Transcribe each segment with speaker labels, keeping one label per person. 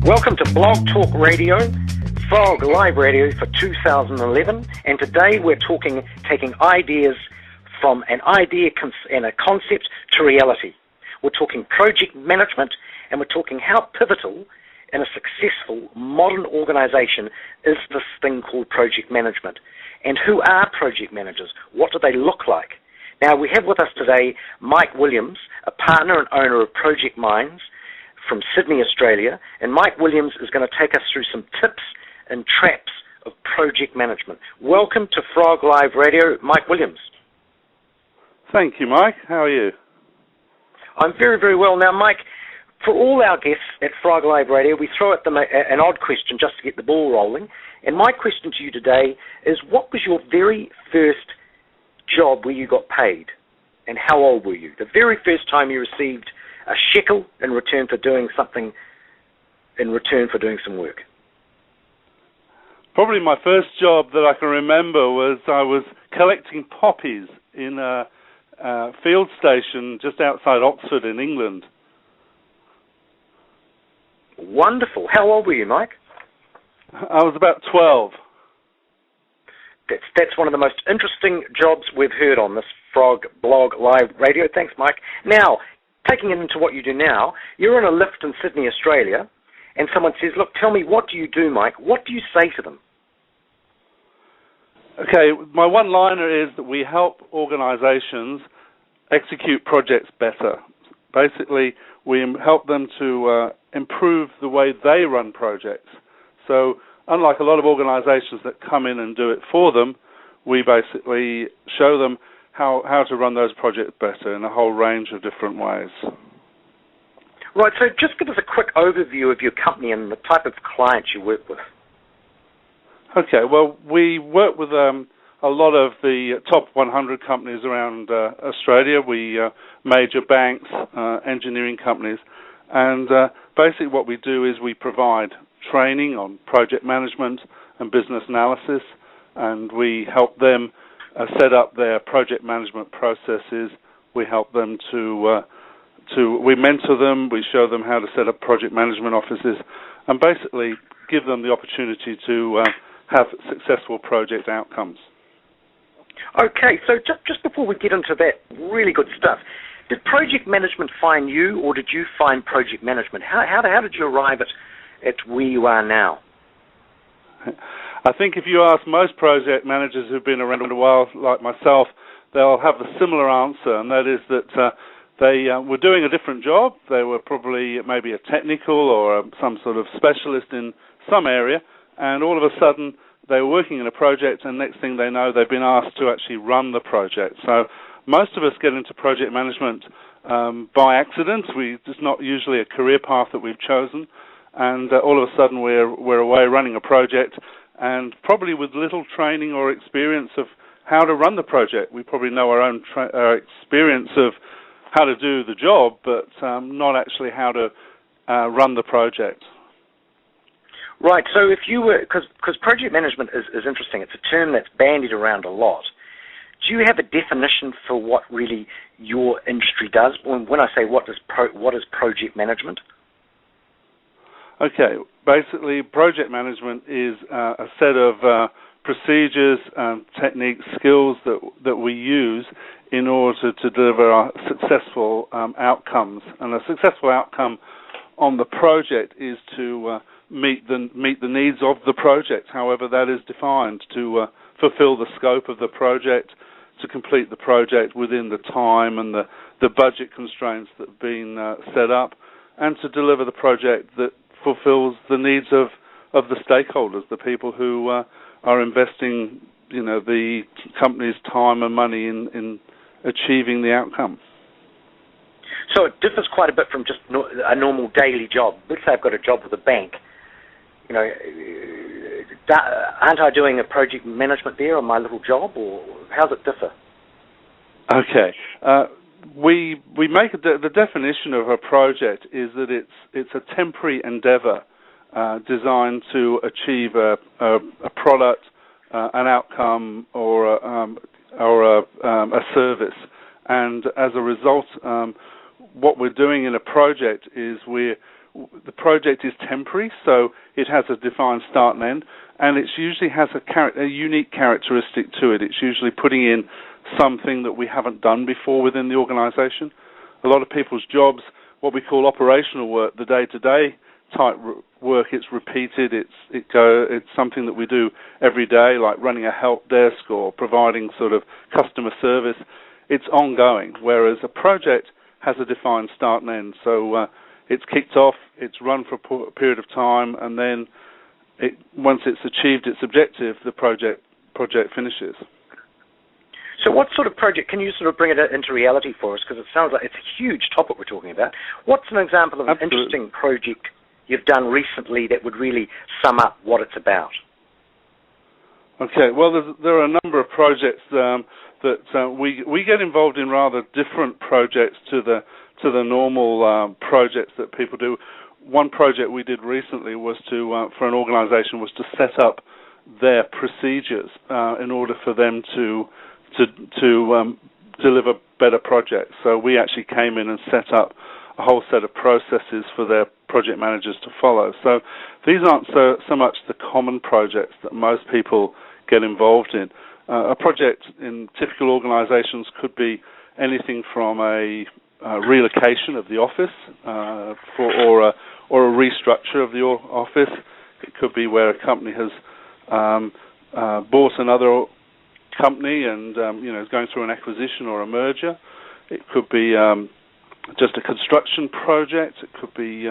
Speaker 1: Welcome to Blog Talk Radio, Frog Live Radio for 2011, and today we're taking ideas from an idea and a concept to reality. We're talking project management, and we're talking how pivotal in a successful modern organization is this thing called project management. And who are project managers? What do they look like? Now, we have with us today Mike Williams, a partner and owner of Project Minds from Sydney, Australia. And Mike Williams is going to take us through some tips and traps of project management. Welcome to Frog Live Radio, Mike Williams.
Speaker 2: Thank you, Mike. How are you?
Speaker 1: I'm very, very well. Now, Mike, for all our guests at Frog Live Radio, we throw at them an odd question just to get the ball rolling. And my question to you today is, what was your very first job where you got paid? And how old were you? The very first time you received a shekel in return for doing something, in return for doing some work?
Speaker 2: Probably my first job that I can remember was I was collecting poppies in a field station just outside Oxford in England.
Speaker 1: Wonderful. How old were you, Mike?
Speaker 2: I was about 12.
Speaker 1: That's one of the most interesting jobs we've heard on this Frog Blog Live Radio. Thanks, Mike. Now, taking it into what you do now, you're in a lift in Sydney, Australia, and someone says, look, tell me, what do you do, Mike? What do you say to them?
Speaker 2: Okay, my one-liner is that we help organizations execute projects better. Basically, we help them to improve the way they run projects. So, unlike a lot of organizations that come in and do it for them, we basically show them how to run those projects better in a whole range of different ways.
Speaker 1: Right, so just give us a quick overview of your company and the type of clients you work with.
Speaker 2: Okay, well, we work with a lot of the top 100 companies around Australia. We major banks, engineering companies, and basically what we do is we provide training on project management and business analysis, and we help them set up their project management processes. We help them we mentor them, we show them how to set up project management offices, and basically give them the opportunity to have successful project outcomes.
Speaker 1: Okay, so just before we get into that really good stuff, did project management find you, or did you find project management? How did you arrive at where you are now?
Speaker 2: I think if you ask most project managers who've been around a while, like myself, they'll have a similar answer, and that is that they were doing a different job. They were probably maybe a technical or some sort of specialist in some area, and all of a sudden they were working in a project, and next thing they know, they've been asked to actually run the project. So most of us get into project management by accident. It's not usually a career path that we've chosen, and all of a sudden we're away running a project, and probably with little training or experience of how to run the project. We probably know our own experience of how to do the job, but not actually how to run the project.
Speaker 1: Right, so if you were, because project management is interesting, it's a term that's bandied around a lot. Do you have a definition for what really your industry does? When I say what is project management? Okay,
Speaker 2: basically project management is a set of procedures, techniques, skills that we use in order to deliver our successful outcomes. And a successful outcome on the project is to meet the needs of the project, however that is defined, to fulfill the scope of the project, to complete the project within the time and the budget constraints that have been set up, and to deliver the project that fulfills the needs of the stakeholders, the people who are investing, the company's time and money in achieving the outcome.
Speaker 1: So it differs quite a bit from just a normal daily job. Let's say I've got a job with a bank. Aren't I doing a project management there on my little job, or how does it differ?
Speaker 2: Okay. We make the definition of a project is that it's a temporary endeavor designed to achieve a product, an outcome, or a service. And as a result, what we're doing in a project is we're the project is temporary, so it has a defined start and end, and it usually has a unique characteristic to it. It's usually putting in something that we haven't done before within the organisation. A lot of people's jobs, what we call operational work, the day-to-day type work, it's repeated, it's something that we do every day, like running a help desk or providing sort of customer service. It's ongoing, whereas a project has a defined start and end. So it's kicked off, it's run for a period of time, and then once it's achieved its objective, the project finishes.
Speaker 1: So what sort of project, can you sort of bring it into reality for us? Because it sounds like it's a huge topic we're talking about. What's an example of an interesting project you've done recently that would really sum up what it's about?
Speaker 2: Okay, well, there are a number of projects that we get involved in, rather different projects to the normal projects that people do. One project we did recently was for an organisation was to set up their procedures in order for them to deliver better projects. So we actually came in and set up a whole set of processes for their project managers to follow. So these aren't so much the common projects that most people get involved in. A project in typical organisations could be anything from a relocation of the office or a restructure of the office. It could be where a company has bought another company and is going through an acquisition or a merger. It could be just a construction project. It could be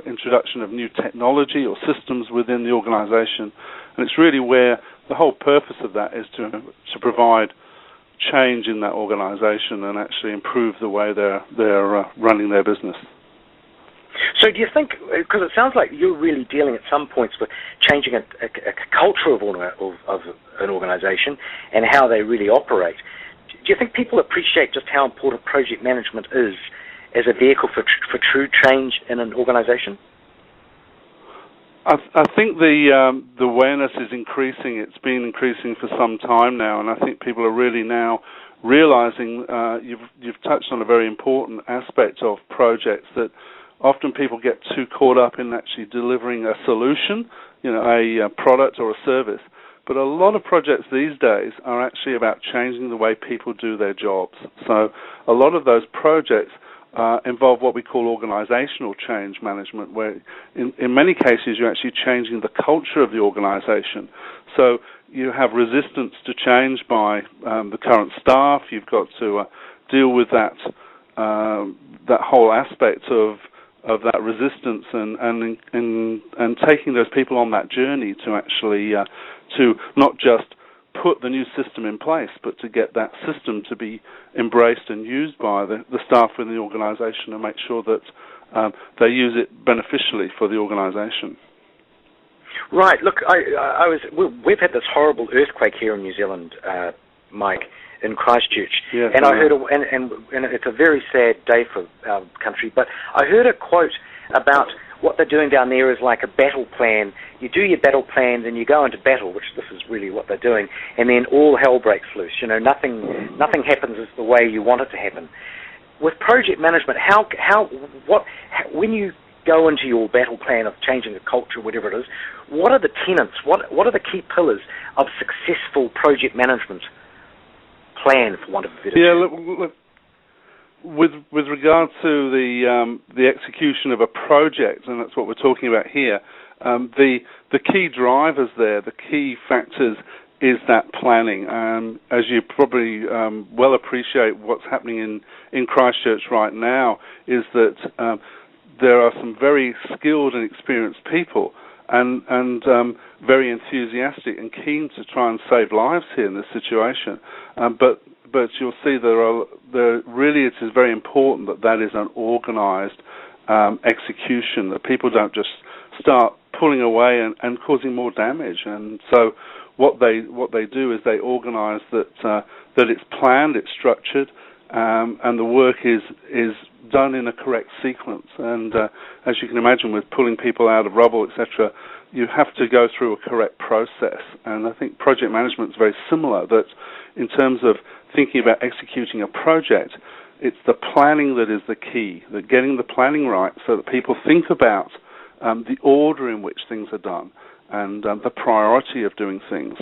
Speaker 2: introduction of new technology or systems within the organisation. And it's really where the whole purpose of that is to provide change in that organisation and actually improve the way they're running their business.
Speaker 1: So do you think, because it sounds like you're really dealing at some points with changing a culture of an organisation and how they really operate, do you think people appreciate just how important project management is as a vehicle for true change in an organisation?
Speaker 2: I think the awareness is increasing. It's been increasing for some time now, and I think people are really now realising you've touched on a very important aspect of projects, that often people get too caught up in actually delivering a solution, a product or a service. But a lot of projects these days are actually about changing the way people do their jobs. So a lot of those projects involve what we call organizational change management, where in many cases you're actually changing the culture of the organization. So you have resistance to change by the current staff. You've got to deal with that whole aspect of that resistance and taking those people on that journey to actually to not just put the new system in place, but to get that system to be embraced and used by the staff within the organisation and make sure that they use it beneficially for the organisation.
Speaker 1: Right. Look, we've had this horrible earthquake here in New Zealand, Mike, in Christchurch,
Speaker 2: yes,
Speaker 1: and I heard, and it's a very sad day for our country. But I heard a quote about what they're doing down there is like a battle plan. You do your battle plans and you go into battle, which this is really what they're doing, and then all hell breaks loose. Nothing happens as the way you want it to happen. With project management, when you go into your battle plan of changing the culture, whatever it is, what are the tenets? What are the key pillars of successful project management plan, for want of a better term?
Speaker 2: Look, with regard to the execution of a project, and that's what we're talking about here, the key drivers there, the key factors, is that planning. As you probably well appreciate, what's happening in Christchurch right now is that there are some very skilled and experienced people and very enthusiastic and keen to try and save lives here in this situation. But you'll see really it is very important that is an organised execution, that people don't just start pulling away and causing more damage. And so what they do is they organise that it's planned, it's structured, and the work is done in a correct sequence. And as you can imagine, with pulling people out of rubble, etc., you have to go through a correct process. And I think project management is very similar, that in terms of thinking about executing a project, it's the planning that is the key, that getting the planning right so that people think about the order in which things are done and the priority of doing things.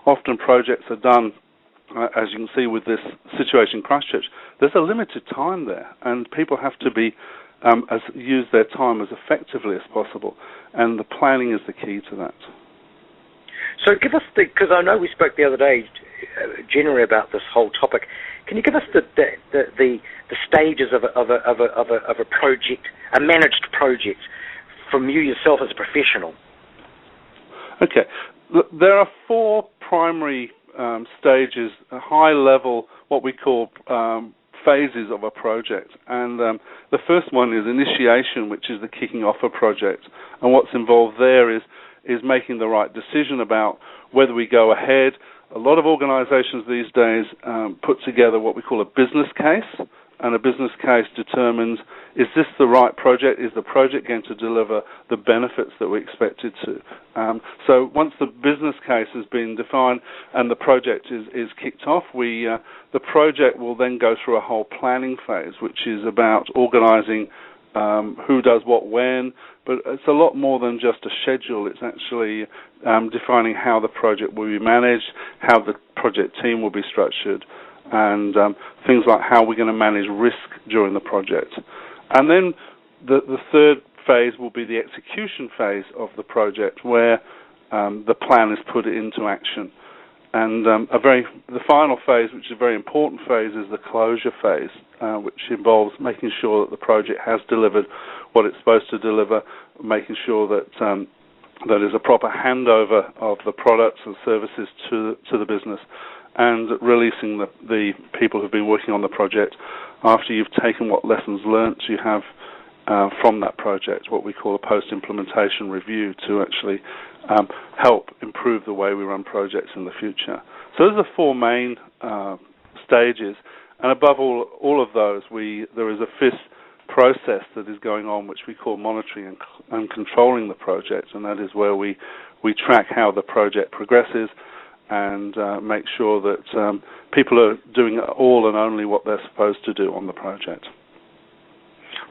Speaker 2: Often projects are done, as you can see with this situation in Christchurch, there's a limited time there, and people have to be use their time as effectively as possible, and the planning is the key to that.
Speaker 1: So give us because I know we spoke the other day generally about this whole topic. Can you give us the stages of a project, a managed project, from you yourself as a professional?
Speaker 2: Okay, there are four primary stages, a high level, what we call phases of a project, and the first one is initiation, which is the kicking off a project, and what's involved there is making the right decision about whether we go ahead. A lot of organizations these days put together what we call a business case, and a business case determines, is this the right project? Is the project going to deliver the benefits that we expect it to? So once the business case has been defined and the project is kicked off, the project will then go through a whole planning phase, which is about organizing who does what when, but it's a lot more than just a schedule. It's actually defining how the project will be managed, how the project team will be structured, and things like how we're going to manage risk during the project. And then the third phase will be the execution phase of the project, where the plan is put into action. And the final phase, which is a very important phase, is the closure phase, which involves making sure that the project has delivered what it's supposed to deliver, making sure that there's a proper handover of the products and services to the business, and releasing the people who've been working on the project after you've taken what lessons learnt you have from that project, what we call a post-implementation review, to actually help improve the way we run projects in the future. So those are the four main stages, and above all of those, there is a fifth process that is going on, which we call monitoring and controlling the project, and that is where we track how the project progresses and make sure that people are doing all and only what they're supposed to do on the project.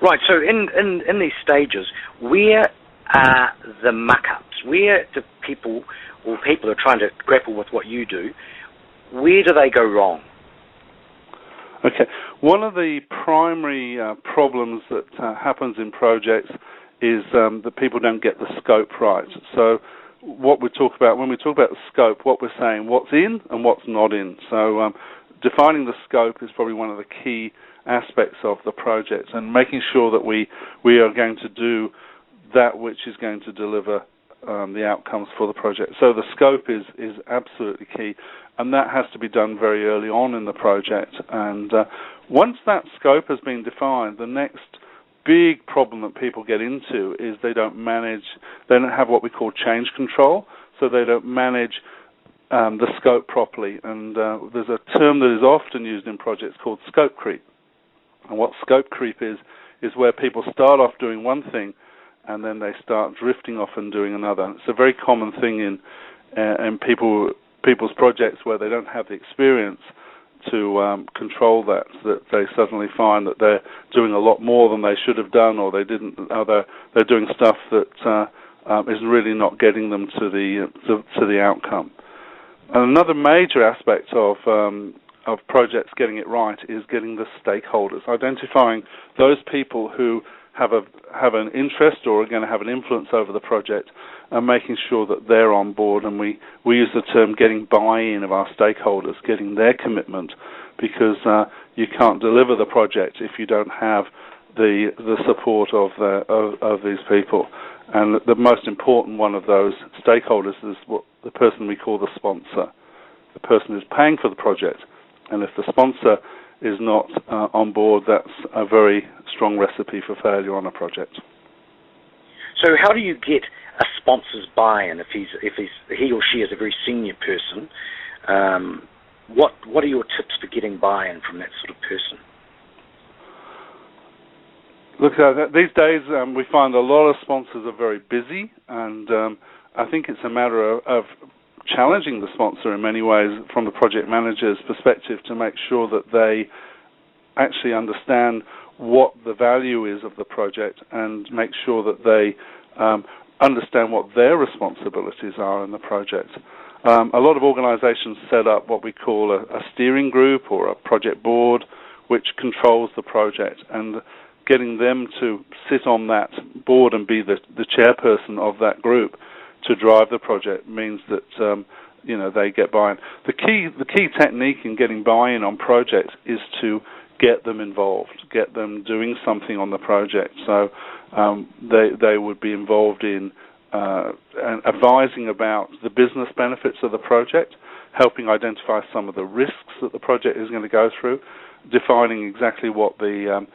Speaker 1: Right, so in these stages, where are the muck-ups? Where do people who are trying to grapple with what you do, where do they go wrong?
Speaker 2: Okay, one of the primary problems that happens in projects is that people don't get the scope right. So what we talk about, when we talk about the scope, what we're saying, what's in and what's not in. So defining the scope is probably one of the key aspects of the project, and making sure that we are going to do that which is going to deliver the outcomes for the project. So the scope is absolutely key, and that has to be done very early on in the project. And once that scope has been defined, the next big problem that people get into is they don't have what we call change control, so they don't manage the scope properly. And there's a term that is often used in projects called scope creep. And what scope creep is where people start off doing one thing and then they start drifting off and doing another. It's a very common thing in people's projects where they don't have the experience to control that they suddenly find that they're doing a lot more than they should have done, or they're doing stuff that is really not getting them to the outcome. And another major aspect of projects getting it right is getting the stakeholders, identifying those people who have an interest or are going to have an influence over the project, and making sure that they're on board. And we use the term getting buy-in of our stakeholders, getting their commitment, because you can't deliver the project if you don't have the support of these people. And the most important one of those stakeholders is the person we call the sponsor, the person who's paying for the project. And if the sponsor is not on board, that's a very strong recipe for failure on a project.
Speaker 1: So how do you get a sponsor's buy-in if he or she is a very senior person? What are your tips for getting buy-in from that sort of person?
Speaker 2: Look, these days we find a lot of sponsors are very busy, and I think it's a matter of challenging the sponsor in many ways from the project manager's perspective to make sure that they actually understand what the value is of the project and make sure that they understand what their responsibilities are in the project. A lot of organizations set up what we call a steering group or a project board which controls the project, and getting them to sit on that board and be the chairperson of that group to drive the project means that they get buy-in. The key technique in getting buy-in on projects is to get them involved, get them doing something on the project. So they would be involved in advising about the business benefits of the project, helping identify some of the risks that the project is going to go through, defining exactly what the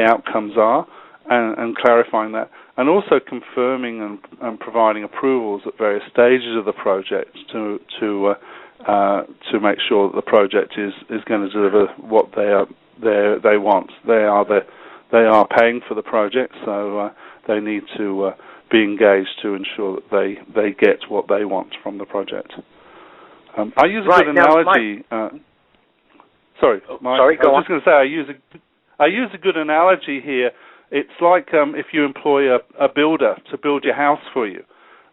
Speaker 2: outcomes are, and clarifying that, and also confirming and providing approvals at various stages of the project to make sure that the project is going to deliver what they want. They are paying for the project, so they need to be engaged to ensure that they get what they want from the project. I use a good analogy. Sorry, Mike.
Speaker 1: Sorry, go on.
Speaker 2: I was just going to say I use a good analogy here. It's like if you employ a builder to build your house for you,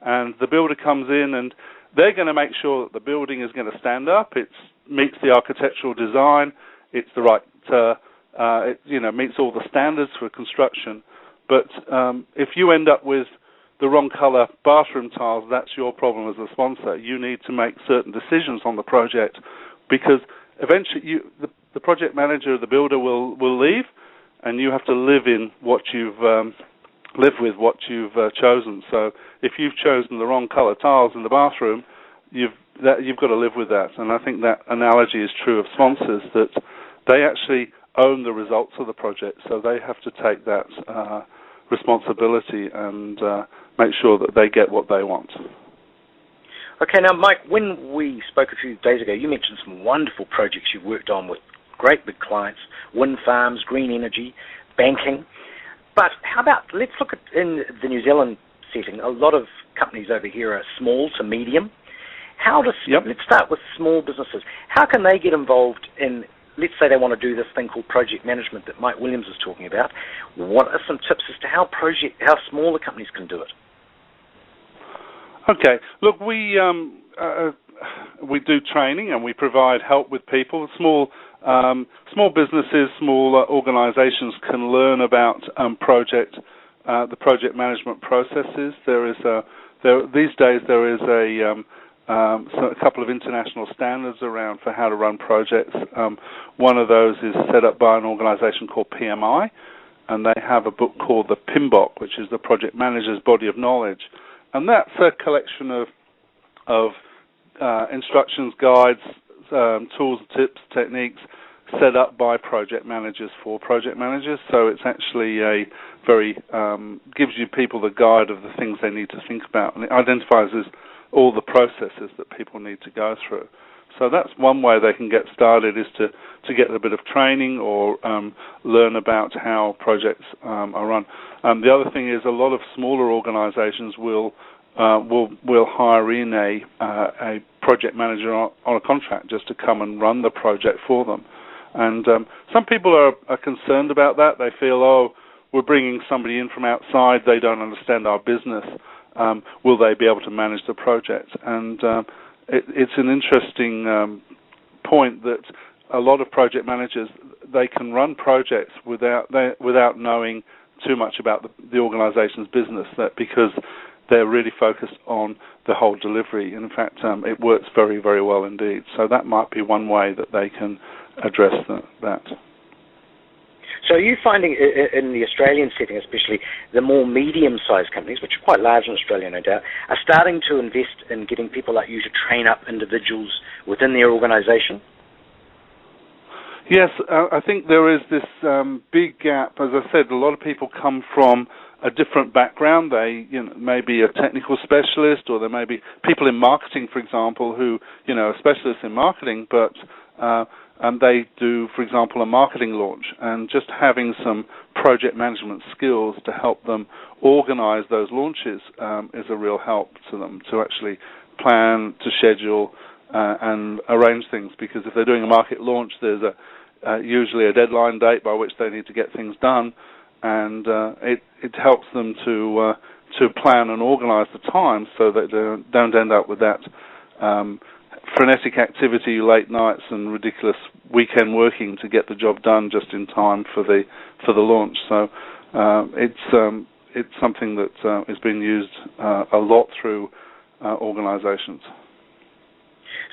Speaker 2: and the builder comes in and they're going to make sure that the building is going to stand up, it meets the architectural design, it's the right, it meets all the standards for construction. But if you end up with the wrong color bathroom tiles, that's your problem as a sponsor. You need to make certain decisions on the project, because eventually the project manager, the builder will leave, and you have to live in what you've chosen. So if you've chosen the wrong color tiles in the bathroom, you've got to live with that. And I think that analogy is true of sponsors, that they actually own the results of the project, so they have to take that responsibility and make sure that they get what they want.
Speaker 1: Okay, now, Mike, when we spoke a few days ago, you mentioned some wonderful projects you've worked on with great big clients, wind farms, green energy, banking. But how about, let's look at, in the New Zealand setting, a lot of companies over here are small to medium. Let's start with small businesses. How can they get involved in, let's say they want to do this thing called project management that Mike Williams is talking about. What are some tips as to how smaller companies can do it?
Speaker 2: Okay. Look, we do training and we provide help with people. Small businesses, small organizations can learn about the project management processes. These days there is a couple of international standards around for how to run projects. One of those is set up by an organization called PMI, and they have a book called the PMBOK, which is the Project Manager's Body of Knowledge. And that's a collection of instructions, guides, tools, tips, techniques set up by project managers for project managers. So it's actually a very gives you people the guide of the things they need to think about, and it identifies all the processes that people need to go through. So that's one way they can get started, is to get a bit of training or learn about how projects are run. The other thing is a lot of smaller organizations will hire in a project manager on a contract just to come and run the project for them. And some people are concerned about that. They feel, we're bringing somebody in from outside, they don't understand our business. Will they be able to manage the project? And it's an interesting point that a lot of project managers, they can run projects without knowing too much about the organization's business, because they're really focused on the whole delivery. In fact, it works very, very well indeed. So that might be one way that they can address that.
Speaker 1: So are you finding in the Australian setting especially, the more medium-sized companies, which are quite large in Australia no doubt, are starting to invest in getting people like you to train up individuals within their organisation?
Speaker 2: Yes, I think there is this big gap. As I said, a lot of people come from a different background. They may be a technical specialist, or there may be people in marketing, for example, who are specialists in marketing, but and they do, for example, a marketing launch, and just having some project management skills to help them organize those launches is a real help to them, to actually plan, to schedule, and arrange things. Because if they're doing a market launch, usually a deadline date by which they need to get things done, and it helps them to plan and organise the time so that they don't end up with that frenetic activity, late nights, and ridiculous weekend working to get the job done just in time for the launch. So it's something that is being used a lot through organisations.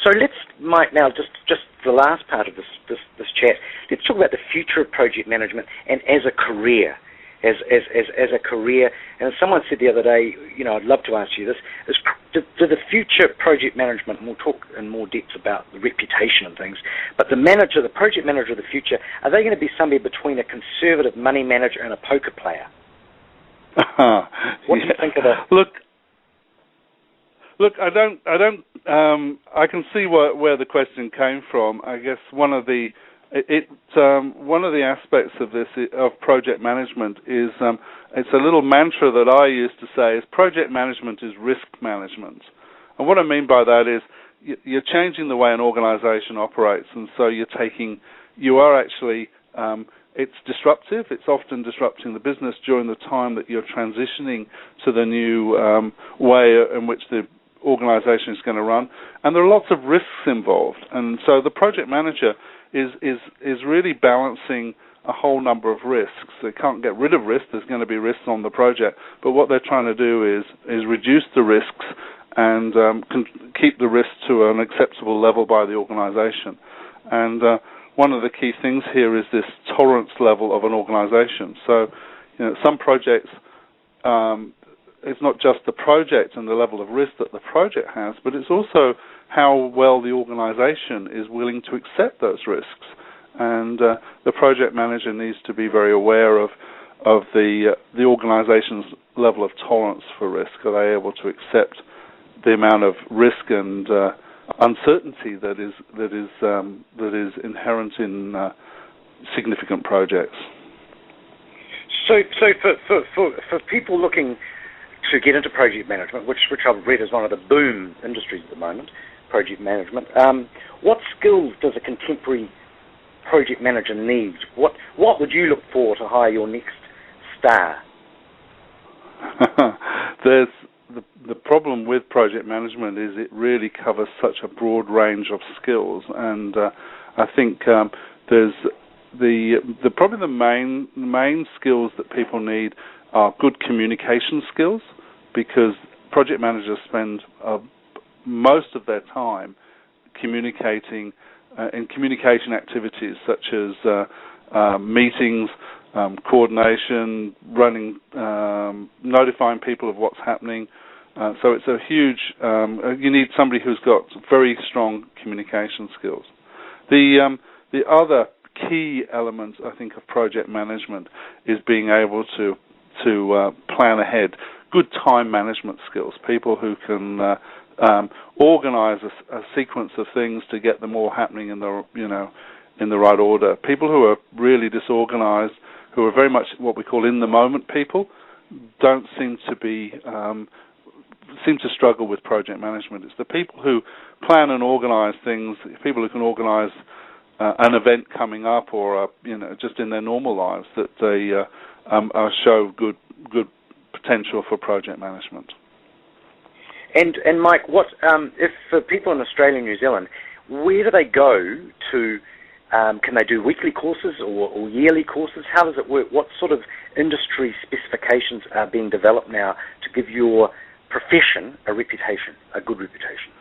Speaker 1: So Mike, now just the last part of this chat, let's talk about the future of project management and as a career. As a career, and someone said the other day, I'd love to ask you this, do the future project management, and we'll talk in more depth about the reputation and things, but the project manager of the future, are they going to be somebody between a conservative money manager and a poker player? What do you think of that?
Speaker 2: Look, I can see where the question came from. I guess one of the aspects of this, of project management, is it's a little mantra that I used to say is project management is risk management. And what I mean by that is you're changing the way an organization operates, and so it's disruptive. It's often disrupting the business during the time that you're transitioning to the new way in which the organization is going to run. And there are lots of risks involved. And so the project manager is really balancing a whole number of risks. They can't get rid of risks. There's going to be risks on the project. But what they're trying to do is reduce the risks and keep the risks to an acceptable level by the organization. And one of the key things here is this tolerance level of an organization. So, some projects, it's not just the project and the level of risk that the project has, but it's also how well the organization is willing to accept those risks. And the project manager needs to be very aware of the organization's level of tolerance for risk. Are they able to accept the amount of risk and uncertainty that is inherent in significant projects?
Speaker 1: So for people looking to get into project management, which I've read is one of the boom industries at the moment, project management, what skills does a contemporary project manager need? What would you look for to hire your next star?
Speaker 2: There's the problem with project management is it really covers such a broad range of skills, and I think there's probably the main skills that people need are good communication skills, because project managers spend most of their time communicating in communication activities such as meetings, coordination, running, notifying people of what's happening. So it's a huge, you need somebody who's got very strong communication skills. The other key element, I think, of project management is being able to plan ahead. Good time management skills, people who can organize a sequence of things to get them all happening in the right order. People who are really disorganized, who are very much what we call in the moment people, don't seem to struggle with project management. It's the people who plan and organize things, people who can organize an event coming up or just in their normal lives, that they show good potential for project management.
Speaker 1: And Mike, what if for people in Australia and New Zealand, where do they go to? Can they do weekly courses or yearly courses? How does it work? What sort of industry specifications are being developed now to give your profession a good reputation?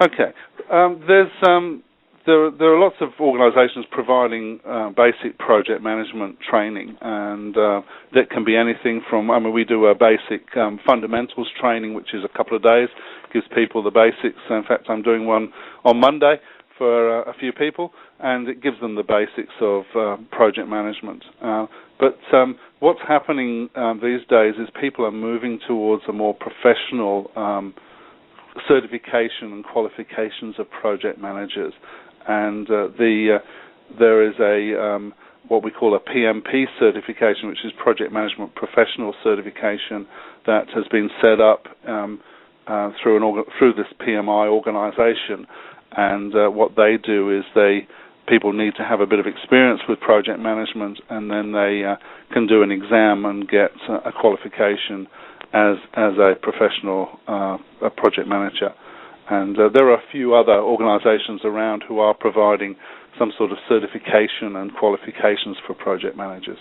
Speaker 2: Okay. There are lots of organisations providing basic project management training, and that can be anything from, we do a basic fundamentals training, which is a couple of days, gives people the basics. In fact, I'm doing one on Monday for a few people, and it gives them the basics of project management. But what's happening these days is people are moving towards a more professional certification and qualifications of project managers. And there is a what we call a Pmp certification, which is Project Management Professional Certification, that has been set up through this PMI organization. And what they do is they people need to have a bit of experience with project management, and then they can do an exam and get a qualification as a professional a project manager. And there are a few other organizations around who are providing some sort of certification and qualifications for project managers.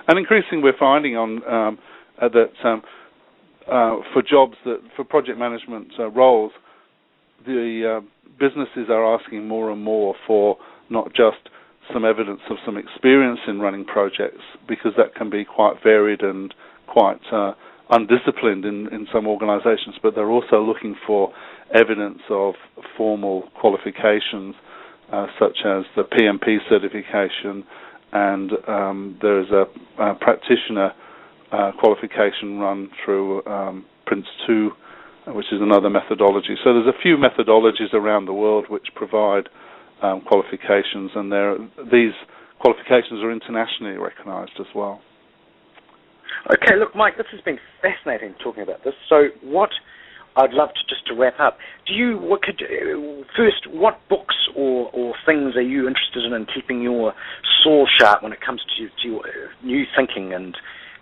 Speaker 2: And increasingly we're finding that for jobs, for project management roles, the businesses are asking more and more for not just some evidence of some experience in running projects, because that can be quite varied and quite undisciplined in some organizations, but they're also looking for evidence of formal qualifications, such as the Pmp Certification, and there's a practitioner qualification run through Prince 2, which is another methodology. So there's a few methodologies around the world which provide qualifications, and these qualifications are internationally recognized as well.
Speaker 1: Okay, look, Mike, this has been fascinating talking about this. So what I'd love to, just to wrap up, what books or things are you interested in keeping your saw sharp when it comes to your new thinking? And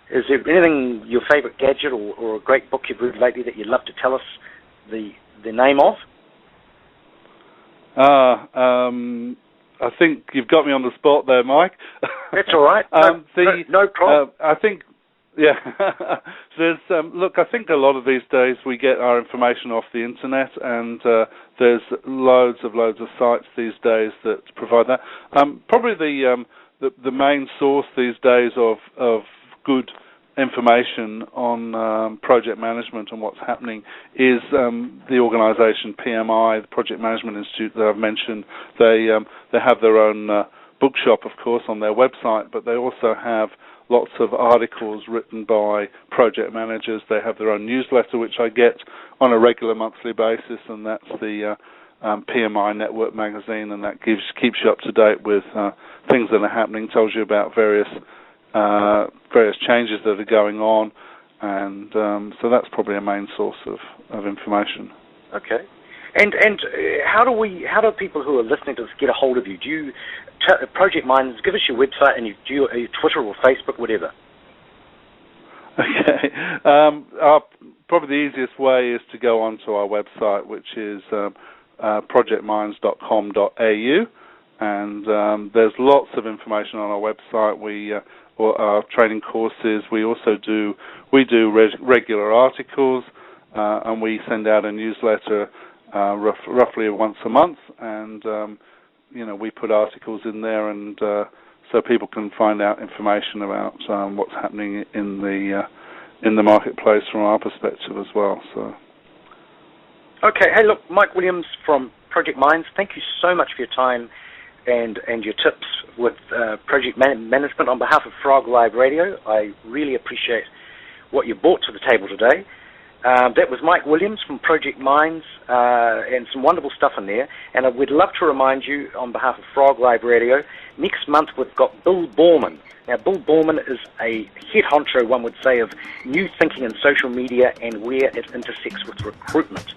Speaker 1: is there anything, your favorite gadget or a great book you've read lately that you'd love to tell us the name of?
Speaker 2: I think you've got me on the spot there, Mike.
Speaker 1: That's all right. No problem.
Speaker 2: I think, yeah. There's look, I think a lot of these days we get our information off the internet, and there's loads of sites these days that provide that. Probably the main source these days of good information on project management and what's happening is the organisation PMI, the Project Management Institute that I've mentioned. They have their own bookshop, of course, on their website, but they also have lots of articles written by project managers. They have their own newsletter, which I get on a regular monthly basis, and that's the PMI Network magazine, and that keeps you up to date with things that are happening, tells you about various changes that are going on, and so that's probably a main source of information.
Speaker 1: Okay. And how do people who are listening to this get a hold of you? Do you Project Minds, give us your website, and do you Twitter or Facebook, whatever?
Speaker 2: Okay. Probably the easiest way is to go onto our website, which is projectminds.com.au, and there's lots of information on our website. Our training courses. We also do regular articles, and we send out a newsletter roughly once a month, and we put articles in there, and so people can find out information about what's happening in the marketplace from our perspective as well. So.
Speaker 1: Okay. Hey, look, Mike Williams from Project Minds, thank you so much for your time and your tips with project management on behalf of Frog Live Radio. I really appreciate what you brought to the table today. That was Mike Williams from Project Minds, and some wonderful stuff in there. And I would love to remind you, on behalf of Frog Live Radio, next month we've got Bill Borman. Now, Bill Borman is a head honcho, one would say, of new thinking in social media and where it intersects with recruitment.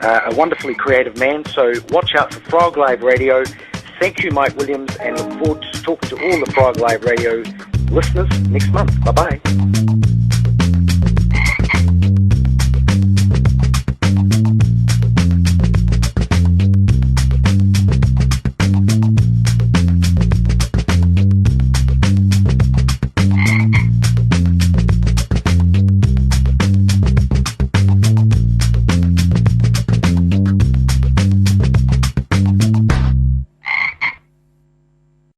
Speaker 1: A wonderfully creative man, so watch out for Frog Live Radio. Thank you, Mike Williams, and look forward to talking to all the Frog Live Radio listeners next month. Bye-bye.